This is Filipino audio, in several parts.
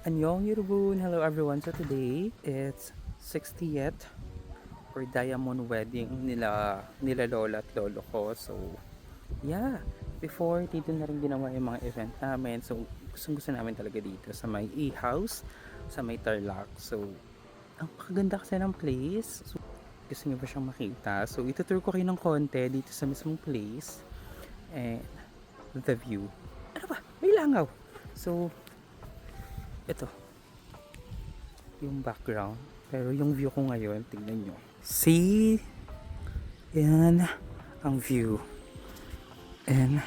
Annyeong Yorobun! Hello everyone! So today, it's 60th or diamond wedding nila lola at lolo ko. So, yeah. Before, dito na rin ginawa yung mga event namin. So, gusto namin talaga dito sa may e-house, sa may Tarlac. So, ang pakaganda kasi ng place. So, gusto niyo ba siyang makita? So, itutur ko kayo ng konti dito sa mismong place. And, the view. Ano ba? May langaw! So, ito yung background, pero yung view ko ngayon, tingnan nyo, see, yan ang view, and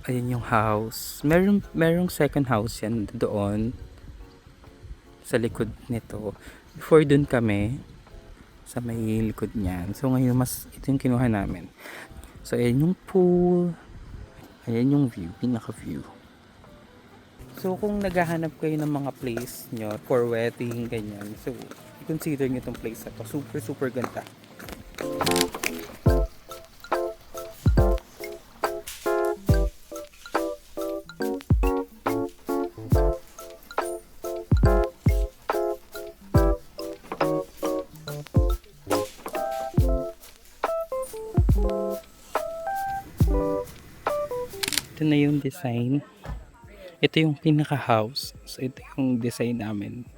ayun yung house. Merong second house yan doon sa likod nito. Before dun kami sa may likod niyan, so ngayon ito yung kinuha namin. So ayan yung pool, ayan yung view, pinaka view. So kung naghahanap kayo ng mga place nyo for wedding, ganyan, so i-consider nyo itong place na to. Super ganda. Ito na yung design. Ito yung pinaka-house. So, ito yung design namin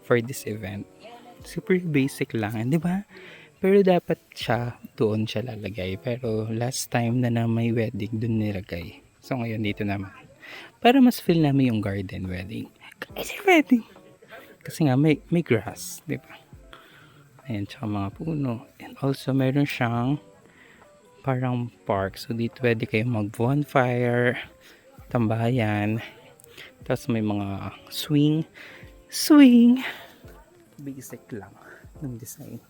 for this event. Super basic lang, di ba? Pero dapat doon siya lalagay. Pero last time na may wedding, doon nilagay. So, ngayon dito naman. Para mas feel namin yung garden wedding. Kasi wedding. Kasi nga, may grass, di ba? Ayan, tsaka mga puno. And also, meron siyang parang park. So, dito pwede kayo mag-bonfire, tambayan. Tapos may mga swing. Basic lang ng design.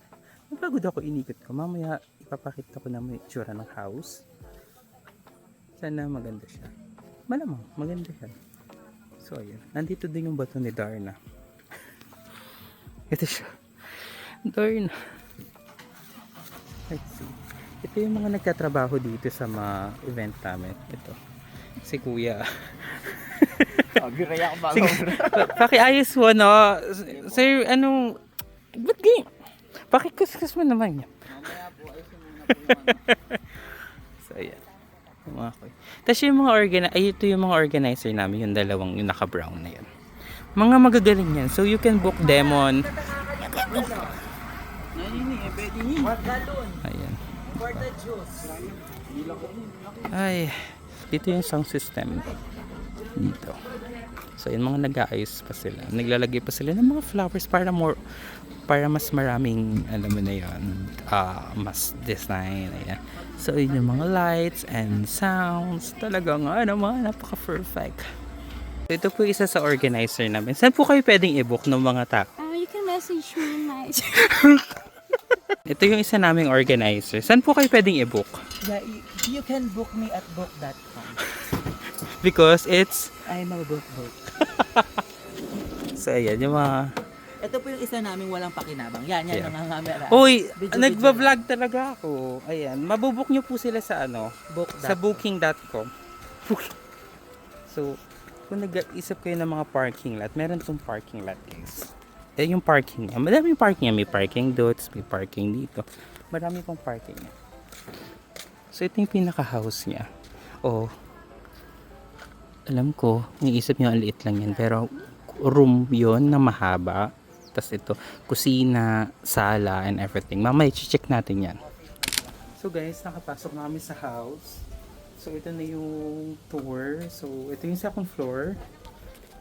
Napagod ako, inikot ko. Mamaya ipapakita ko na may itsura ng house. Sana maganda siya. Malamang, maganda siya. So ayun, nandito din yung bato ni Darna. Ito siya. Darna. Let's see. Ito yung mga nagtatrabaho dito sa mga event namin. Ito. Si Kuya. Biraya ko ba? Pakiayos mo, no? Sir, anong... Ba't ganyan? Pakikuskus mo naman yan. Mamaya po, ayusin muna po yung So, ayan. Yung mga koy. Tapos yung mga ito yung mga organizer namin, yung dalawang, yung naka-brown na yan. Mga magagaling yan. So, you can book them on... Ayan. Ay, dito yung sound system. Dito. So, yung mga nag-aayos pa sila. Naglalagay pa sila ng mga flowers para mas maraming, alam mo na yun, mas design. Ayan. So, yun yung mga lights and sounds. Talagang, napaka-perfect. So, ito po isa sa organizer namin. Saan po kayo pwedeng i-book ng mga tao? You can message me in my... Ito yung isa naming organizer. Saan po kayo pwedeng i-book? Yeah, you can book me at book.com. Because it's... I'm a book. So, ayan, yung mga... Ito po yung isa naming walang pakinabang. Yan, Yeah. nangangamera. Uy, Video. nagba-vlog talaga ako. Ayan, mabubook nyo po sila sa Book.com. sa booking.com. So, kung nag-isip kayo ng mga parking lot, meron tong parking lot, guys. Yung parking niya. Madami yung parking niya. May parking dots, may parking dito. Marami pong parking niya. So, ito yung pinaka-house niya. Oh, alam ko, niisip nyo ang liit lang yan. Pero, room yon na mahaba. Tapos ito, kusina, sala, and everything. Mamaya, check natin yan. So guys, nakapasok na kami sa house. So ito na yung tour. So ito yung second floor.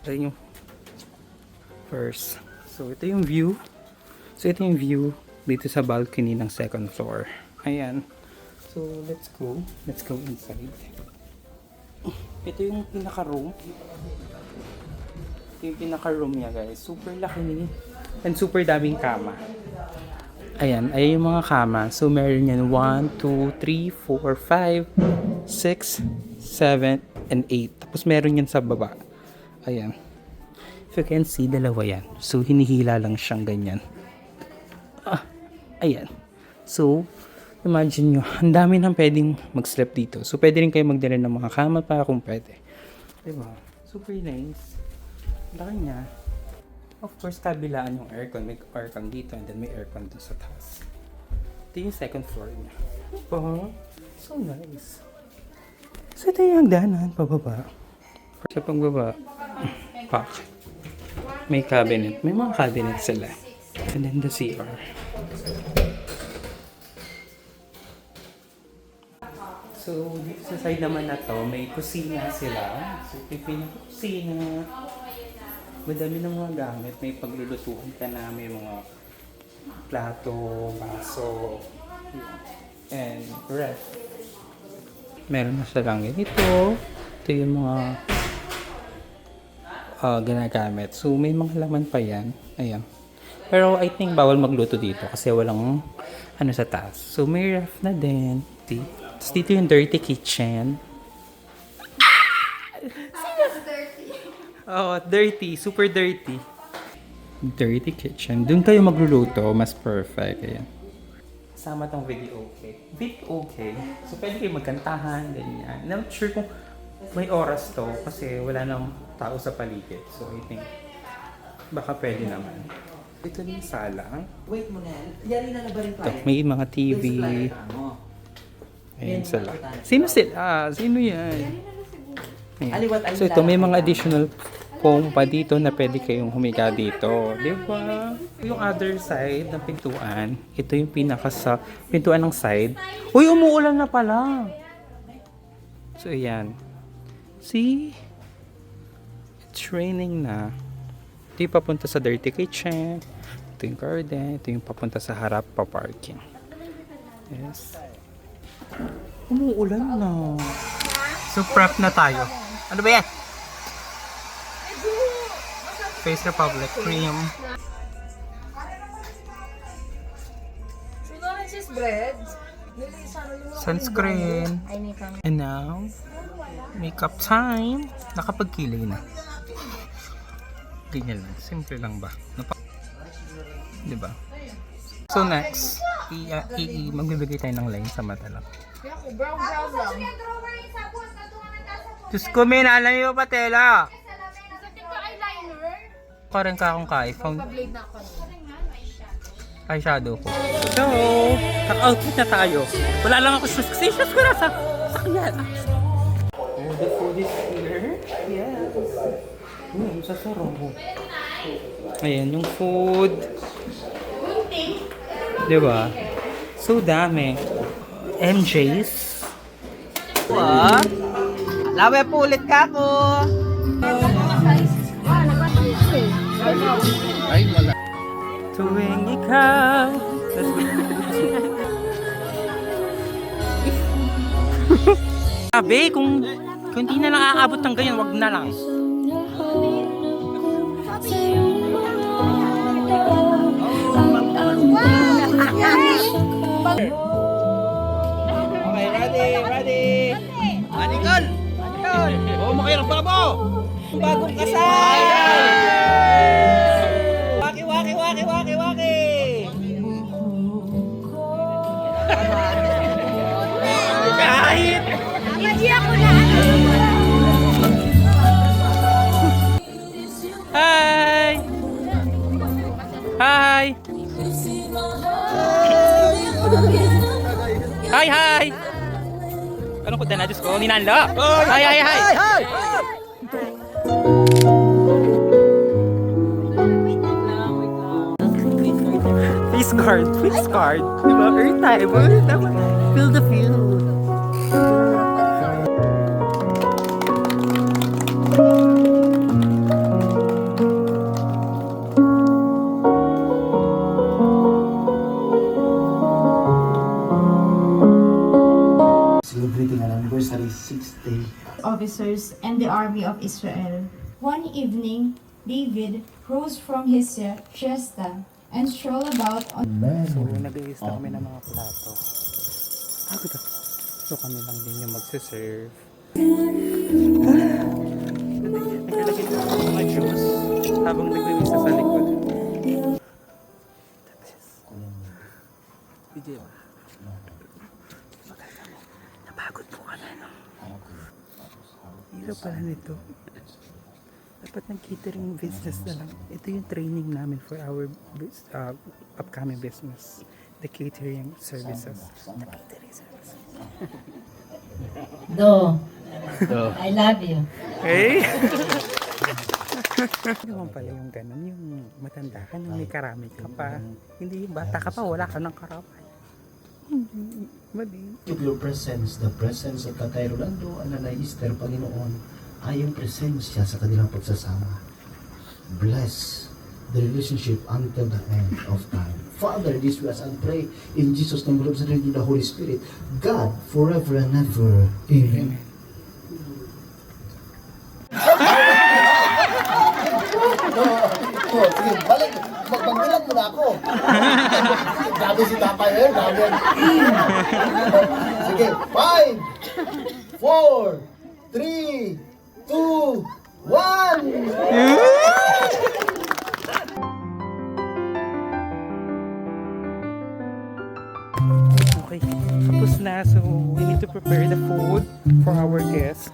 Ito yung first. So ito yung view. So ito yung view dito sa balcony ng second floor. Ayan. So let's go. Let's go inside. Ito yung pinaka-room. Ito yung pinaka-room niya, guys. Super laki and super daming kama. Ayan, ayan yung mga kama. So meron yan 1, 2, 3, 4, 5, 6, 7, and 8. Tapos meron yan sa baba. Ayan. If you can see, dalawa yan. So, hinihila lang siyang ganyan. Ayan. So, imagine nyo, ang dami nang pwedeng mag-sleep dito. So, pwede rin kayo magdala ng mga kama pa kung pwede. Diba? Super nice. Laki niya. Of course, kabilaan yung aircon. May aircon dito and then may aircon dun sa taas. Ito yung second floor niya. Oh, so nice. So, ito yung hagdanan, pababa. Sa pagbaba, pack. May cabinet. May mga cabinet sila. And then the CR. So, dito sa side naman na to, may kusina sila. So, may pinaka-kusina. Madami ng mga gamit. May paglulutuan ka na. May mga plato, baso, and ref. Meron na silang ganito. Ito yung mga ginagamit. So, may mga laman pa yan. Ayan. Pero I think bawal magluto dito kasi walang ano sa taas. So, may ref na din. Tapos dito yung dirty kitchen. Oo, dirty. Super dirty. Dirty kitchen. Doon kayo magluluto. Mas perfect. Ayan. Kasama tong video okay. Video okay. So, pwede kayo magkantahan. Ganyan. Not sure kung may oras to kasi wala nang tao sa paligid. So, I think baka pwede naman. Ito na yung sala. Wait mo na. Yari na ba rin Ito, may mga TV. Ayan sila. Sino sila? Sino yan? Ayan. So ito, may mga additional foam pa dito na pwede kayong humiga dito. Di ba? Yung other side ng pintuan, ito yung pinaka sa pintuan ng side. Uy, umuulan na pala. So ayan. See? It's raining na. Ito yung papunta sa dirty kitchen. Ito yung garden. Ito yung papunta sa harap pa parking. Yes. Umuulan na. So prep na tayo. Ano ba yan? Face Republic cream. Sunscreen. And now, makeup time. Nakapagkilay na. Ganyan lang. Simple lang ba? Diba? So next, magbibigay tayo ng line sa mata lang. Brown lang. Diyos ko, may naalala yung patela. Gusto ko eyeliner. Parang ka akong ka-iPhone. Blade na ako. Eyeshadow ko. So, naka-outfit na tayo. Wala lang ako shoes kasi shoes ko nasa sakyan. Oh, the food is here. Yes. Sasarong. Ayan, yung food. Diba? So dami. MJ's. What? Lawe po ulit ka ko. Ay, wala. Tuwing ikaw. Sabi, kung hindi na lang aabot ng ganyan, wag na lang. Okay, ready. Manikol! Oo, makayang babo! Bagong kasal! Waki! Kahit! Hindi ako na Hi! Hi! Hi! Anong kuda na? Diyos ko, ninanla! Hi! Face card. Diba? Earth time. Feel the feel. Celebrating an anniversary 6th day. Officers and the army of Israel. One evening, David rose from his siesta and strolled about on So, nag-ayos na kami ng mga plato. Ako to. So, kami lang din yung magsiserve. Naglalagay na ako ng mga juice. Habang nagmimisa sa likod. Video. Napagod po ka na, no? Hirap pala nito. Dapat ng catering business na lang. Ito yung training namin for our upcoming business. The catering services. The catering services. Do. I love you. Hey! Hindi naman pala yung ganun, yung matanda ka na may karami ka pa. Hindi yung bata ka pa, wala ka ng karamay. Hindi, mali. With your presence, the presence of Tatay Rolando and Nanay Esther, Panginoon, ay yung presensya sa kanilang pagsasama. Bless the relationship until the end of time. Father, this we ask and pray in Jesus' name, we love and the Holy Spirit, God, forever and ever. Amen. Sige, balik. Magbilang muna ako. Grabe si Tatay eh. Grabe yan. Sige, 5, 4, 3, 2, 1. Okay, tapos na. So, we need to prepare the food for our guests.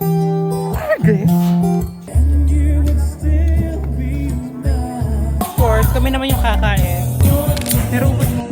Of course, kami naman yung kakain. Pero ubod mo.